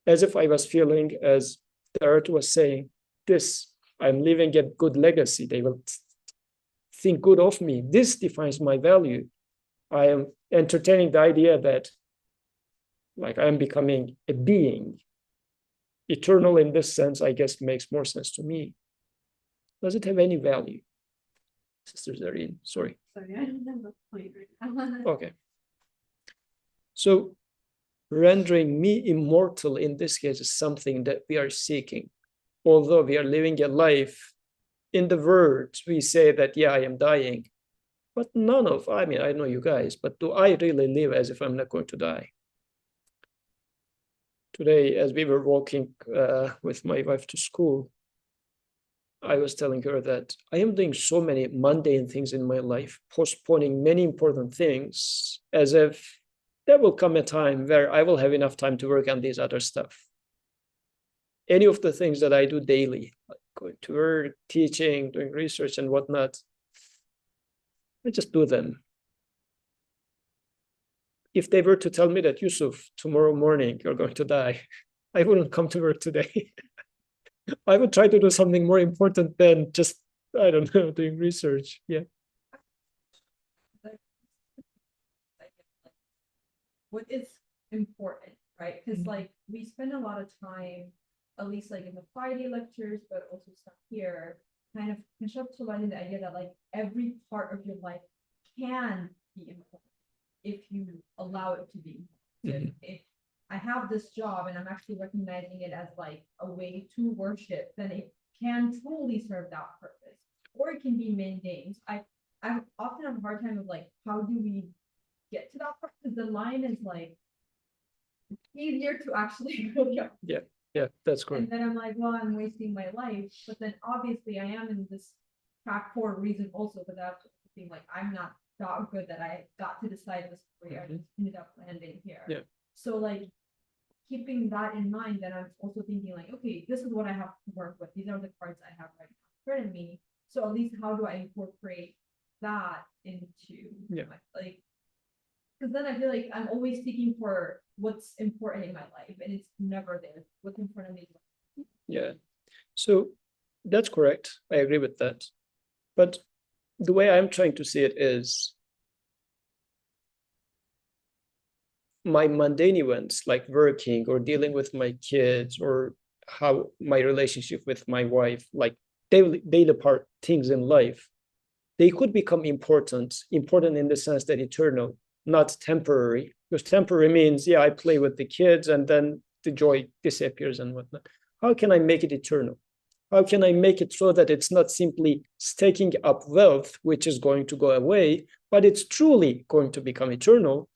as if I was feeling, as the earth was saying, this, I'm leaving a good legacy. They will think good of me. This defines my value. I am entertaining the idea that, like, I am becoming a being. Eternal in this sense, I guess, makes more sense to me. Does it have any value? Sister Zareen, sorry. Sorry, I don't have a point right now. Okay. So rendering me immortal in this case is something that we are seeking. Although we are living a life, in the words we say that, yeah, I am dying. But I know you guys, but do I really live as if I'm not going to die? Today, as we were walking with my wife to school, I was telling her that I am doing so many mundane things in my life, postponing many important things, as if there will come a time where I will have enough time to work on these other stuff. Any of the things that I do daily, like going to work, teaching, doing research and whatnot, I just do them. If they were to tell me that, Yusuf, tomorrow morning you're going to die, I wouldn't come to work today. I would try to do something more important than just, I don't know, doing research. Yeah. What is important, right? Because like we spend a lot of time, at least like in the Friday lectures, but also stuff here, kind of conceptualizing the idea that like every part of your life can be important if you allow it to be. Mhm. If I have this job and I'm actually recognizing it as like a way to worship, then it can truly serve that purpose. Or it can be mundane. I often have a hard time of like, how do we get to that part? Because the line is like easier to actually go down. Yeah, that's correct. And then I'm like, well, I'm wasting my life. But then obviously I am in this track for a reason also, because I have to think like I'm not that good that I got to decide this career. I just ended up landing here. Yeah. So like keeping that in mind, then I'm also thinking like, okay, this is what I have to work with. These are the cards I have right now in front of me. So at least how do I incorporate that into my, like, because then I feel like I'm always seeking for what's important in my life and it's never there. What's in front of me. Yeah. So that's correct. I agree with that. But the way I'm trying to see it is, my mundane events like working or dealing with my kids or how my relationship with my wife, like daily part things in life, they could become important in the sense that eternal, not temporary. Because temporary means, yeah, I play with the kids and then the joy disappears and whatnot. How can I make it eternal? How can I make it so that it's not simply staking up wealth, which is going to go away, but it's truly going to become eternal?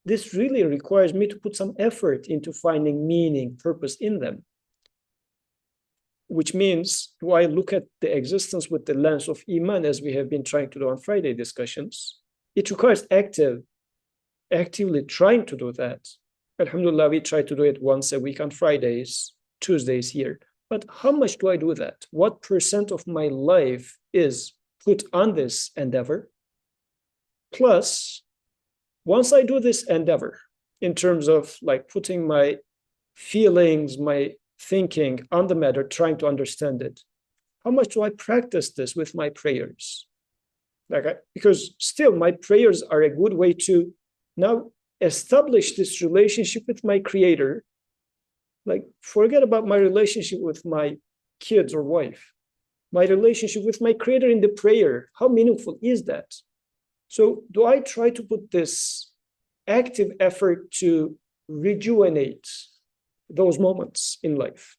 This really requires me to put some effort into finding meaning, purpose in them. Which means, do I look at the existence with the lens of Iman, as we have been trying to do on Friday discussions? It requires actively trying to do that. Alhamdulillah, we try to do it once a week on Fridays, Tuesdays here. But how much do I do that? What percent of my life is put on this endeavor? Plus, once I do this endeavor, in terms of like putting my feelings, my thinking on the matter, trying to understand it, how much do I practice this with my prayers? Because still my prayers are a good way to now establish this relationship with my Creator. Like, forget about my relationship with my kids or wife. My relationship with my Creator in the prayer, how meaningful is that? So do I try to put this active effort to rejuvenate those moments in life?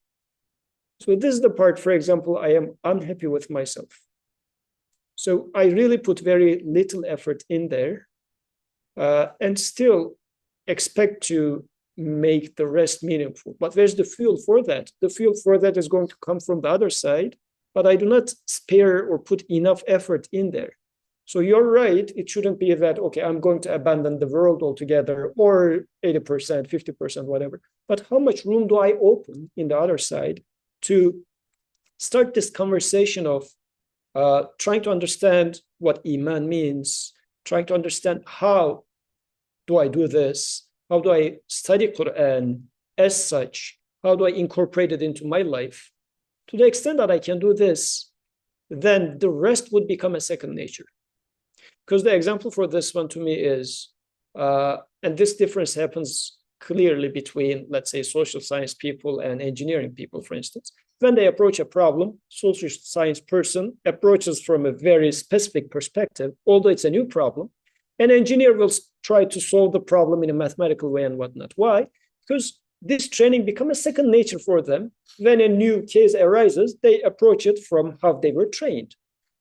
So this is the part, for example, I am unhappy with myself. So I really put very little effort in there and still expect to make the rest meaningful. But where's the fuel for that? The fuel for that is going to come from the other side, but I do not spare or put enough effort in there. So you're right, it shouldn't be that, okay, I'm going to abandon the world altogether, or 80%, 50%, whatever. But how much room do I open in the other side to start this conversation of trying to understand what Iman means, trying to understand how do I do this, how do I study Quran as such, how do I incorporate it into my life? To the extent that I can do this, then the rest would become a second nature. Because the example for this one to me is, and this difference happens clearly between, let's say, social science people and engineering people, for instance. When they approach a problem, social science person approaches from a very specific perspective, although it's a new problem. An engineer will try to solve the problem in a mathematical way and whatnot. Why? Because this training becomes a second nature for them. When a new case arises, they approach it from how they were trained.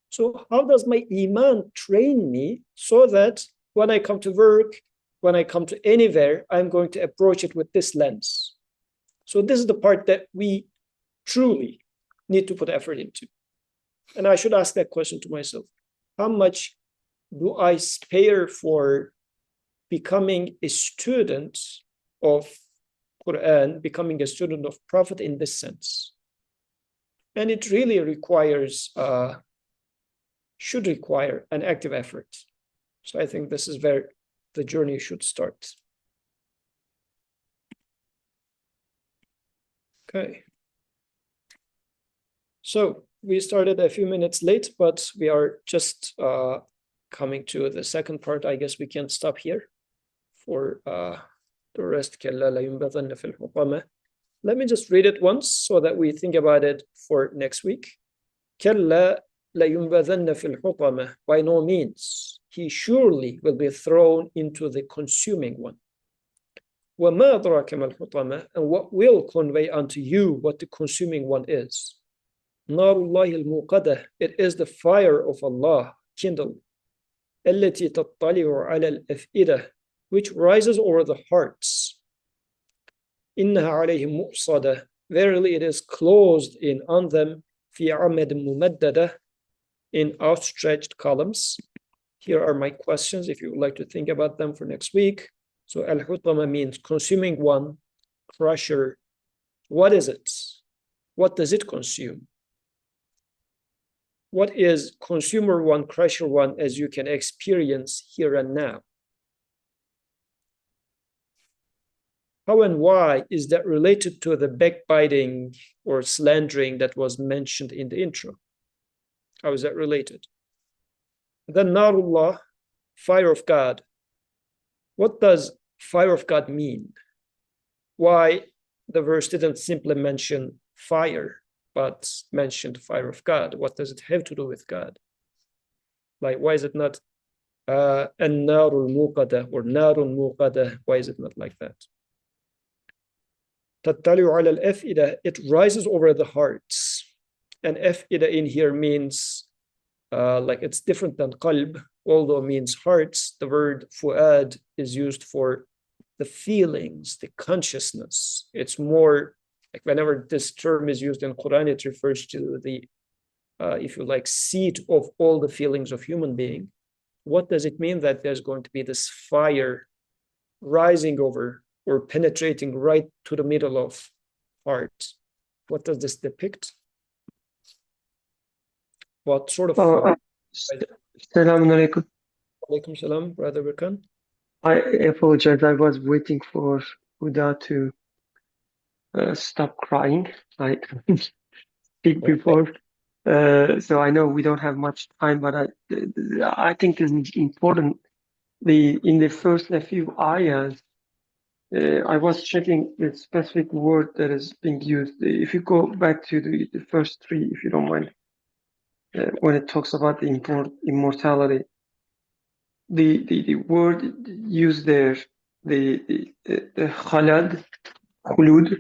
So how does my Iman train me so that when I come to work, when I come to anywhere, I'm going to approach it with this lens? So this is the part that we truly need to put effort into. And I should ask that question to myself. How much do I spare for becoming a student of Quran, becoming a student of Prophet in this sense? And it really should require an active effort. So I think this is where the journey should start. Okay. So we started a few minutes late, but we are just coming to the second part. I guess we can stop here for the rest. Let me just read it once so that we think about it for next week. By no means, he surely will be thrown into the consuming one. And what will convey unto you what the consuming one is? It is the fire of Allah kindled, which rises over the hearts. Verily it is closed in on them in outstretched columns. Here are my questions if you would like to think about them for next week. So al-hutama means consuming one, crusher. What is it? What does it consume? What is consumer one, crusher one, as you can experience here and now? How and why is that related to the backbiting or slandering that was mentioned in the intro? How is that related? Then Narullah, fire of God. What does fire of God mean? Why the verse didn't simply mention fire, but mentioned fire of God. What does it have to do with God? Like, why is it not an-narul muqada or narun muqada? Why is it not like that? تطلع على الأفئدة, it rises over the hearts. And أفئدة in here means like it's different than qalb, although means hearts. The word fuad is used for the feelings, the consciousness. It's more like whenever this term is used in Quran, it refers to the, if you like, seat of all the feelings of human being. What does it mean that there's going to be this fire rising over or penetrating right to the middle of heart? What does this depict? What sort of fire? Assalamu alaikum. Alaikum salam, Brother Birkan. I apologize. I was waiting for Huda to stop crying. I couldn't speak before. So I know we don't have much time, but I think this is important. In the first few ayahs, I was checking the specific word that is being used. If you go back to the first three, if you don't mind, when it talks about the immortality, the word used there, the khalad, khulud,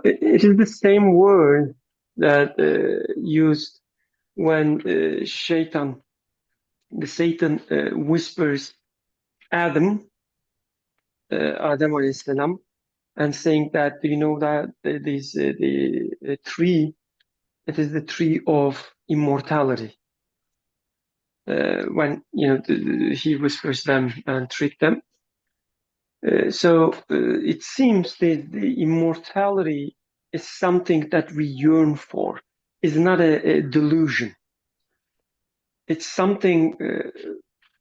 it is the same word that used when the Satan whispers Adam alayhi salam, and saying that, do you know that the tree, it is the tree of immortality. When he whispers them and trick them. So it seems that the immortality is something that we yearn for. It's not a delusion. It's something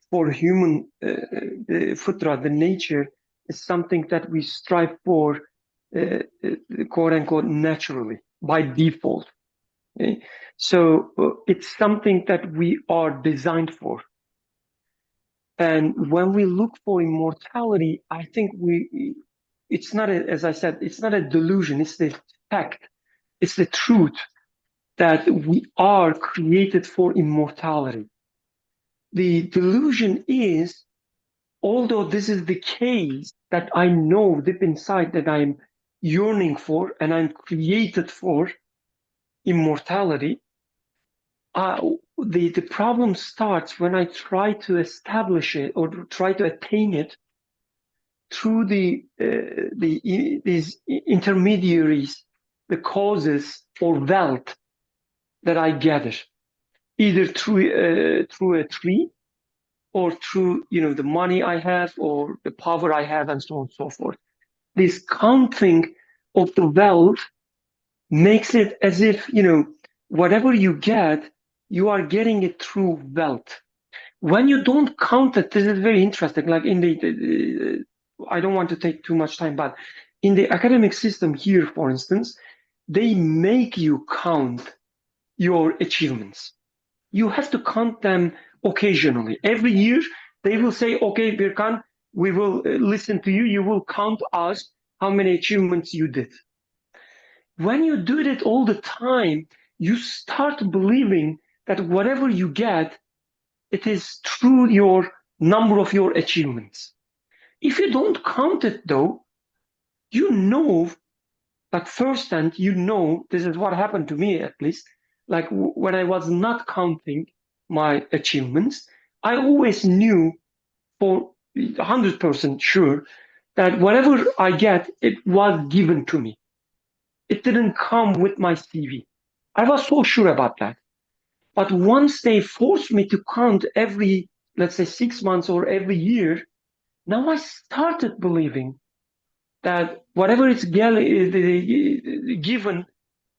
for human, the futra, the nature, is something that we strive for, quote unquote, naturally, by default. Okay? So it's something that we are designed for. And when we look for immortality, I think it's not, as I said, it's not a delusion, it's the fact, it's the truth that we are created for immortality. The delusion is, although this is the case, that I know deep inside that I'm yearning for and I'm created for immortality, the problem starts when I try to establish it or try to attain it through these intermediaries, the causes or wealth that I gather, either through a tree or through the money I have or the power I have, and so on and so forth. This counting of the wealth makes it as if whatever you get, you are getting it through wealth. When you don't count it, this is very interesting. Like in the I don't want to take too much time, but in the academic system here, for instance, they make you count your achievements. You have to count them occasionally. Every year, they will say, okay, Birkan, we will listen to you. You will count us how many achievements you did. When you do it all the time, you start believing that whatever you get, it is through your number of your achievements. If you don't count it though, like firsthand, this is what happened to me at least, like when I was not counting my achievements, I always knew for 100% sure that whatever I get, it was given to me. It didn't come with my CV. I was so sure about that. But once they forced me to count every, let's say 6 months or every year, now I started believing that whatever is given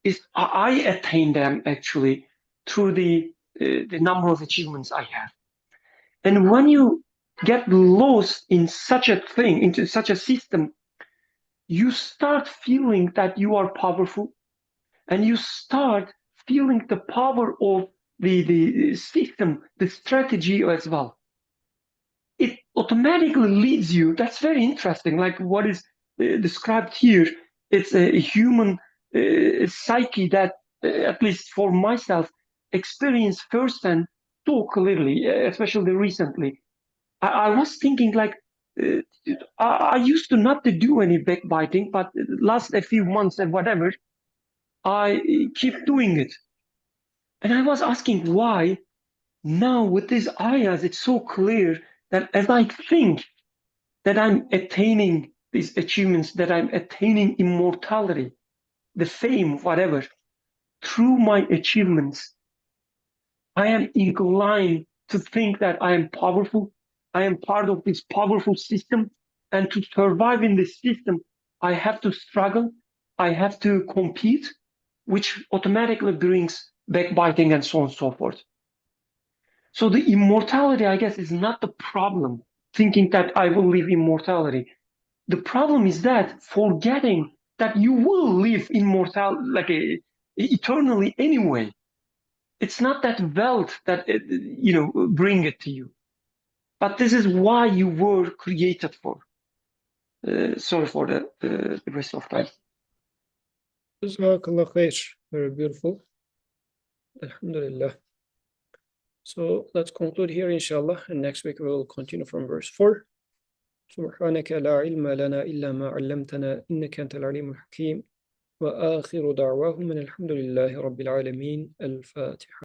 is I attain them actually through the number of achievements I have. And when you get lost in such a thing, into such a system, you start feeling that you are powerful, and you start feeling the power of the system, the strategy as well. It automatically leads you, that's very interesting, like what is described here, It's a human psyche that, at least for myself, experienced firsthand so clearly, especially recently. I was thinking like, I used to not to do any backbiting, but last a few months and whatever, I keep doing it. And I was asking why. Now with these ayahs, it's so clear that as I think that I'm attaining these achievements, that I'm attaining immortality, the fame, whatever, through my achievements, I am inclined to think that I am powerful. I am part of this powerful system. And to survive in this system, I have to struggle. I have to compete, which automatically brings backbiting and so on and so forth. So the immortality, I guess, is not the problem, thinking that I will live immortality. The problem is that forgetting that you will live eternally anyway. It's not that wealth that bring it to you, but this is why you were created for. Sorry for the rest of time. Jazakallah khair. Very beautiful. Alhamdulillah. So let's conclude here, inshallah, and next week we will continue from verse 4. سبحانك لا علم لنا إلا ما علمتنا إنك أنت العليم الحكيم وآخر دعواهم أن الحمد لله رب العالمين الفاتحة